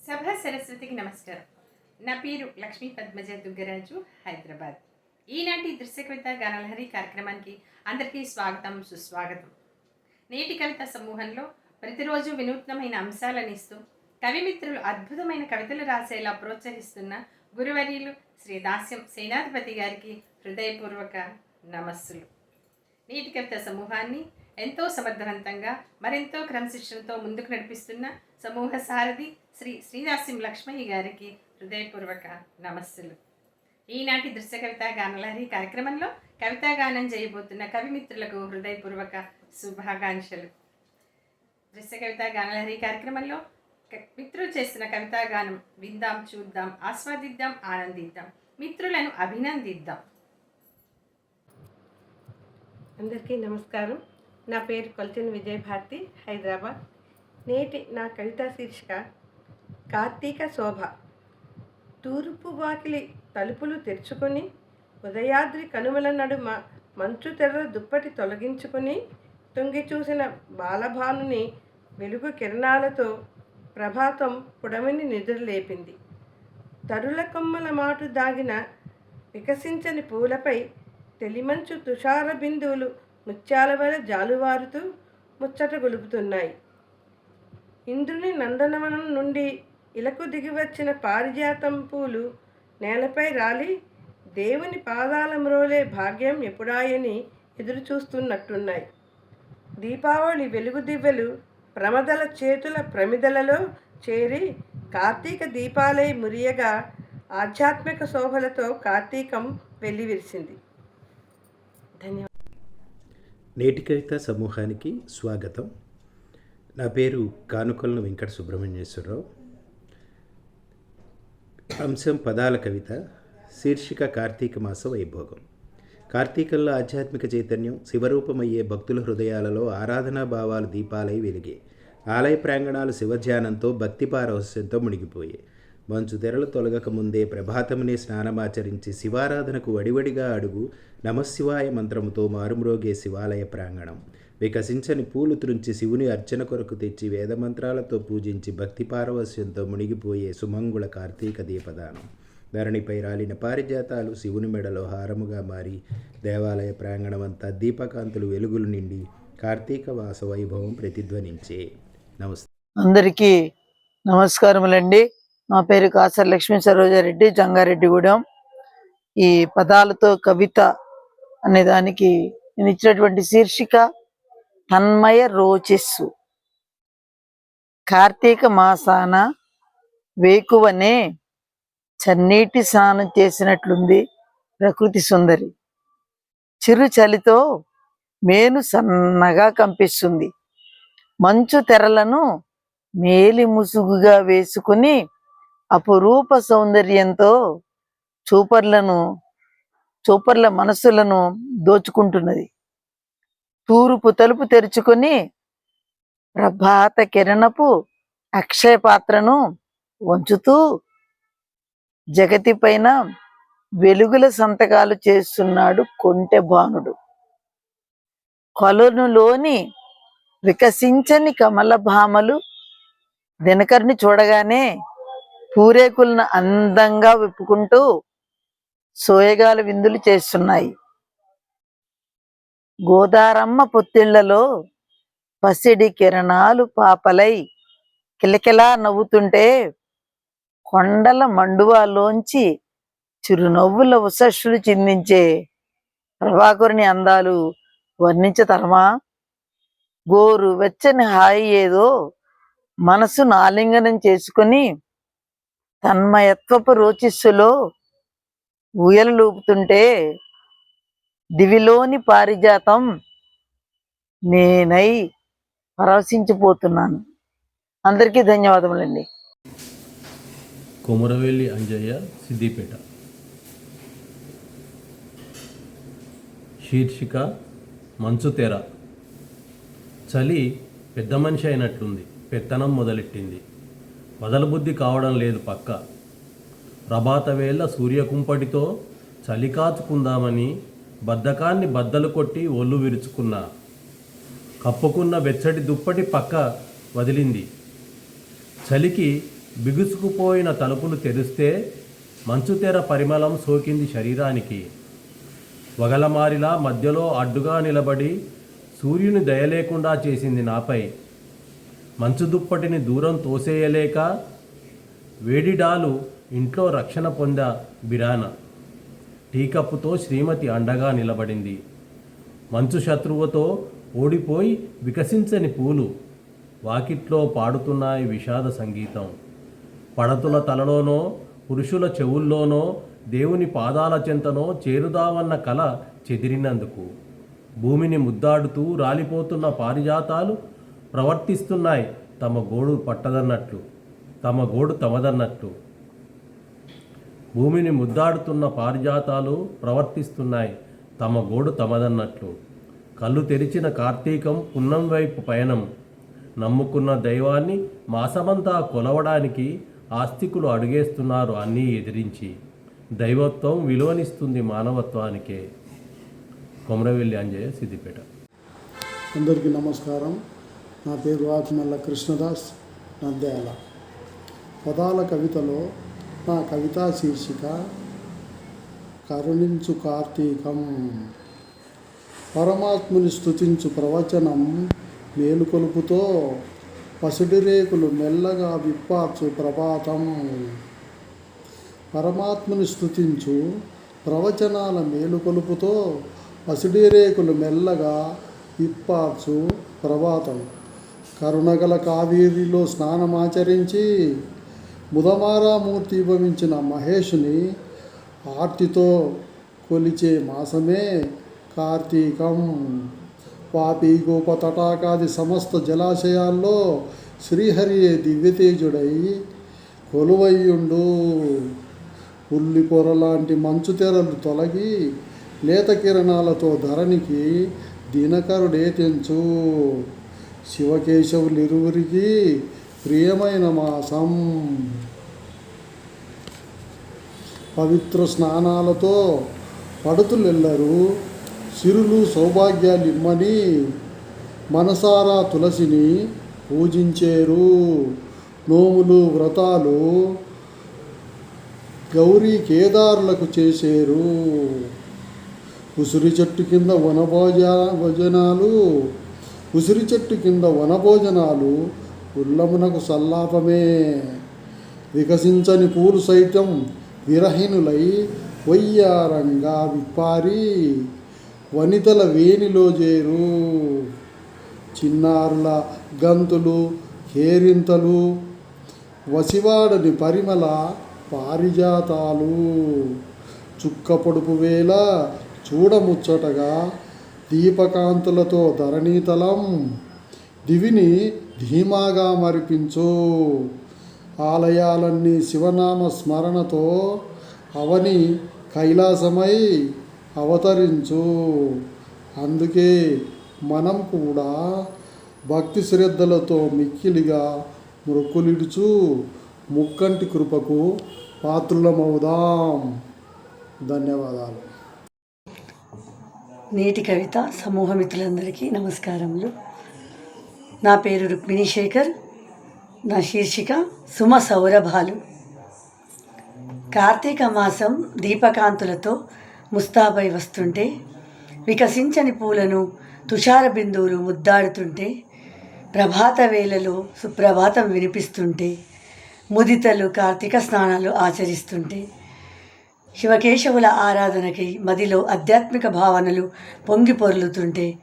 సభా సరస్వతికి నమస్కారం. నా పేరు లక్ష్మీ పద్మజ దుగ్గరాజు, హైదరాబాద్. ఈనాటి దృశ్య కవిత గానలహరి కార్యక్రమానికి అందరికీ స్వాగతం, సుస్వాగతం. నేటి కవిత సమూహంలో ప్రతిరోజు వినూత్నమైన అంశాలను ఇస్తూ కవిమిత్రులు అద్భుతమైన కవితలు రాసేలా ప్రోత్సహిస్తున్న గురువర్యులు శ్రీ దాస్యం సేనాధిపతి గారికి హృదయపూర్వక నమస్సులు. నేటి కవిత సమూహాన్ని ఎంతో సమర్థవంతంగా మరెంతో క్రమశిక్షణతో ముందుకు నడిపిస్తున్న సమూహ సారథి శ్రీ శ్రీదాస్యం లక్ష్మయ్య గారికి హృదయపూర్వక నమస్సులు. ఈనాటి దృశ్య కవిత గానలహరి కార్యక్రమంలో కవితా గానం చేయబోతున్న కవిమిత్రులకు హృదయపూర్వక శుభాకాంక్షలు. దృశ్య కవిత గానలహరి కార్యక్రమంలో మిత్రులు చేస్తున్న కవితా గానం విందాం, చూద్దాం, ఆస్వాదిద్దాం, ఆనందిద్దాం, మిత్రులను అభినందిద్దాం. అందరికీ నమస్కారం. నా పేరు కొల్చెని విజయభారతి, హైదరాబాద్. నేటి నా కవితా శీర్షిక కార్తీక శోభ. తూర్పు వాకిలి తలుపులు తెరుచుకొని ఉదయాద్రి కనుమల నడుమ మంచు తెర్ర దుప్పటి తొలగించుకొని తొంగి చూసిన బాలభానుని వెలుగు కిరణాలతో ప్రభాతం పుడమిని నిద్రలేపింది. తరుల కొమ్మల మాటు దాగిన వికసించని పూలపై తెలిమంచు తుషార బిందువులు ముత్యాల వలె జాలువారుతూ ముచ్చట గొలుపుతున్నాయి. ఇంద్రుని నందనవనం నుండి ఇలకు దిగివచ్చిన పారిజాతం పూలు నేలపై రాలి దేవుని పాదాల మ్రోలే భాగ్యం ఎప్పుడాయని ఎదురు చూస్తున్నట్టున్నాయి. దీపావళి వెలుగు దివ్వెలు ప్రమదల చేతుల ప్రమిదలలో చేరి కార్తీక దీపాలై మురియగా ఆధ్యాత్మిక శోభలతో కార్తీకం వెల్లివిరిసింది. ధన్యవాదాలు. నేటి కవిత సమూహానికి స్వాగతం. నా పేరు కానుకొలను వెంకట సుబ్రహ్మణ్యేశ్వరరావు. అంశం పదాల కవిత. శీర్షిక కార్తీక మాస వైభోగం. కార్తీకంలో ఆధ్యాత్మిక చైతన్యం శివరూపమయ్యే భక్తుల హృదయాలలో ఆరాధనా భావాలు దీపాలై వెలిగే. ఆలయ ప్రాంగణాలు శివధ్యానంతో భక్తి పారవస్యంతో మునిగిపోయే. మంచు తెరలు తొలగక ముందే ప్రభాతమునే స్నానమాచరించి శివారాధనకు వడివడిగా అడుగు నమశివాయ మంత్రముతో మారుమ్రోగే శివాలయ ప్రాంగణం. వికసించని పూలు త్రుంచి శివుని అర్చన కొరకు తెచ్చి వేదమంత్రాలతో పూజించి భక్తి పారవస్యంతో మునిగిపోయే సుమంగుళ కార్తీక దీపదానం. ధరణిపై రాలిన పారిజాతాలు శివుని మెడలో హారముగా మారి దేవాలయ ప్రాంగణమంతా దీపకాంతులు వెలుగులు నిండి కార్తీక వాస వైభవం ప్రతిధ్వనించే. నమస్తే. అందరికీ నమస్కారములండి. నా పేరు కాసర్ లక్ష్మీ సరోజారెడ్డి, జంగారెడ్డిగూడెం. ఈ పదాలతో కవిత అనే దానికి నేను ఇచ్చినటువంటి శీర్షిక తన్మయ రోచిస్సు. కార్తీక మాసాన వేకువనే చన్నీటి స్నానం చేసినట్లుంది ప్రకృతి సుందరి. చిరు చలితో మేను సన్నగా కంపిస్తుంది. మంచు తెరలను మేలి ముసుగుగా వేసుకుని అపురూప సౌందర్యంతో చూపర్ల మనస్సులను దోచుకుంటున్నది. తూర్పు తలుపు తెరుచుకొని ప్రభాత కిరణపు అక్షయ పాత్రను వంచుతూ జగతి పైన వెలుగుల సంతకాలు చేస్తున్నాడు కొంటె భానుడు. కొలనులోని వికసించని కమల భామలు దినకర్ని చూడగానే పూరేకులను అందంగా విప్పుకుంటూ సోయగాల విందులు చేస్తున్నాయి. గోదారమ్మ పొత్తిళ్లలో పసిడి కిరణాలు పాపలై కిలకిలా నవ్వుతుంటే కొండల మండువాలోంచి చిరునవ్వుల ఉషస్సులు చిందించే ప్రభాకరుని అందాలు వర్ణించతరమా? గోరు వెచ్చని హాయి ఏదో మనసును ఆలింగనం చేసుకుని తన్మయత్వపు రోచిస్సులో ఊయలలూపుతుంటే దివిలోని పారిజాతం నేనై పరవశించిపోతున్నాను. అందరికీ ధన్యవాదములండి. కొమరవెల్లి అంజయ్య, సిద్దిపేట. శీర్షిక మంచు తెర. చలి పెద్ద మనిషి అయినట్లుంది. పెత్తనం మొదలెట్టింది. వదలబుద్ధి కావడం లేదు పక్క. ప్రభాత వేళ సూర్యకుంపటితో చలి కాచుకుందామని బద్ధకాన్ని బద్దలు కొట్టి ఒళ్ళు విరుచుకున్నా. కప్పుకున్న వెచ్చటి దుప్పటి పక్క వదిలింది. చలికి బిగుసుకుపోయిన తలుపులు తెరిస్తే మంచుతెర పరిమళం సోకింది శరీరానికి. వగలమారిలా మధ్యలో అడ్డుగా నిలబడి సూర్యుని దయలేకుండా చేసింది నాపై. మంచు దుప్పటిని దూరం తోసేయలేక వేడిడాలు ఇంట్లో రక్షణ పొంద బిరాన. టీకప్పుతో శ్రీమతి అండగా నిలబడింది. మంచు శత్రువుతో ఓడిపోయి వికసించని పూలు వాకిట్లో పాడుతున్నాయి విషాద సంగీతం. పడతుల తలలోనో పురుషుల చెవుల్లోనో దేవుని పాదాల చెంతనో చేరుదామన్న కల చెదిరినందుకు భూమిని ముద్దాడుతూ రాలిపోతున్న పారిజాతాలు ప్రవర్తిస్తున్నాయి తమ గోడు పట్టదన్నట్లు, తమ గోడు తమదన్నట్లు. భూమిని ముద్దాడుతున్న పారిజాతాలు ప్రవర్తిస్తున్నాయి తమ గోడు తమదన్నట్లు. కళ్ళు తెరిచిన కార్తీకం పున్నం వైపు పయనం. నమ్ముకున్న దైవాన్ని మాసమంతా కొలవడానికి ఆస్తికులు అడుగేస్తున్నారు అన్నీ ఎదిరించి. దైవత్వం విలువనిస్తుంది మానవత్వానికే. కొమరవెల్లి అంజయ్య, సిద్దిపేట. అందరికీ నమస్కారం. నా పేరు ఆత్మల్ల కృష్ణదాస్, నంద్యాల. పదాల కవితలో నా కవితా శీర్షిక కరుణించు కార్తీకం. పరమాత్ముని స్తుతించు ప్రవచనం మేలుకొలుపుతో పసిడి రేకులు మెల్లగా విప్పార్చు ప్రభాతం. పరమాత్ముని స్తుతించు ప్రవచనాల మేలుకొలుపుతో పసిడి రేకులు మెల్లగా విప్పార్చు ప్రభాతం. కరుణగల కావేరిలో స్నానమాచరించి బుధమారామూర్తి భవించిన మహేషుని ఆర్తితో కొలిచే మాసమే కార్తీకం. పాపి గోప తటాకాది సమస్త జలాశయాల్లో శ్రీహరియే దివ్యతేజుడై కొలువయ్యుండు. ఉల్లి పొరలాంటి మంచు తెరలు తొలగి లేత కిరణాలతో ధరణికి దినకరుడే తెంచు. శివకేశవులిరువురికి ప్రియమైన మాసం. పవిత్ర స్నానాలతో పడుతులెల్లరూ సిరులు సౌభాగ్యాలిమ్మని మనసారా తులసిని పూజించేరు. నోములు వ్రతాలు గౌరీ కేదారులకు చేసేరు. ఉసిరి చెట్టు కింద వనభోజనాలు ఉల్లమునకు సల్లాపమే. వికసించని పూలు సైతం విరహినులై వయ్యారంగా విప్పారి వనితల వేనిలో చేరు. చిన్నారుల గంతులు కేరింతలు వసివాడని పరిమళ పారిజాతాలు. చుక్క పొడుపు వేళ చూడముచ్చటగా దీపకాంతులతో ధరణీతలం దివిని ధీమాగా మరిపించు. ఆలయాలన్నీ శివనామ స్మరణతో అవని కైలాసమై అవతరించు. అందుకే మనం కూడా భక్తి శ్రద్ధలతో మిక్కిలిగా మొక్కులిడుచు ముక్కంటి కృపకు పాత్రులమవుదాం. ధన్యవాదాలు. నేటి కవిత సమూహ మిత్రులందరికీ నమస్కారములు. నా పేరు రుక్మిణి శేఖర్. నా శీర్షిక సుమ సౌరభాలు. కార్తీక మాసం దీపకాంతులతో ముస్తాబై వస్తుంటే, వికసించని పూలను తుషార బిందువులు ముద్దాడుతుంటే, ప్రభాత వేళలో సుప్రభాతం వినిపిస్తుంటే, ముదితలు కార్తీక స్నానాలు ఆచరిస్తుంటే, శివకేశవుల ఆరాధనకై మదిలో ఆధ్యాత్మిక భావనలు పొంగి పొర్లుతుంటే,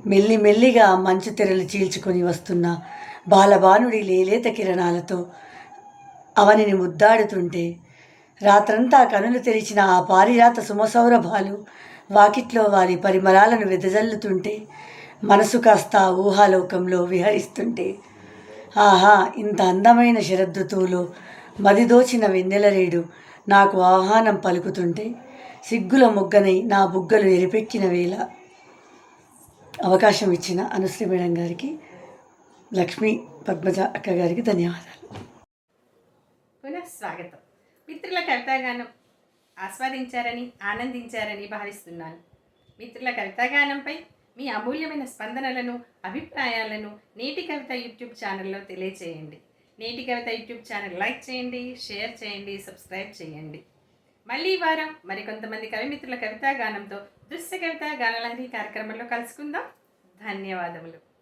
మెల్లిమెల్లిగా మంచు తెరలు చీల్చుకొని వస్తున్న బాలబానుడి లేలేత కిరణాలతో అవనిని ముద్దాడుతుంటే, రాత్రంతా కనులు తెరిచిన ఆ పారిజాత సుమసౌరభాలు వాకిట్లో వారి పరిమళాలను వెదజల్లుతుంటే, మనసు కాస్త ఊహాలోకంలో విహరిస్తుంటే, ఆహా, ఇంత అందమైన శరదృతువులో మదిదోచిన వెన్నెలరేడు నాకు ఆహ్వానం పలుకుతుంటే, సిగ్గుల మొగ్గనై నా బుగ్గలు ఎరిపెక్కిన వేళ. అవకాశం ఇచ్చిన అనుశ్రీ మేడం గారికి, లక్ష్మీ పద్మజ అక్క గారికి ధన్యవాదాలు. పునః స్వాగతం. మిత్రుల కవితాగానం ఆస్వాదించారని, ఆనందించారని భావిస్తున్నాను. మిత్రుల కవితాగానంపై మీ అమూల్యమైన స్పందనలను, అభిప్రాయాలను నేటి కవిత యూట్యూబ్ ఛానల్లో తెలియచేయండి. నేటి కవిత యూట్యూబ్ ఛానల్ లైక్ చేయండి, షేర్ చేయండి, సబ్స్క్రైబ్ చేయండి. మళ్ళీ ఈ వారం మరికొంతమంది కవిమిత్రుల కవితా గానంతో దృశ్య కవిత గానలహరి కార్యక్రమంలో కలుసుకుందాం. ధన్యవాదములు.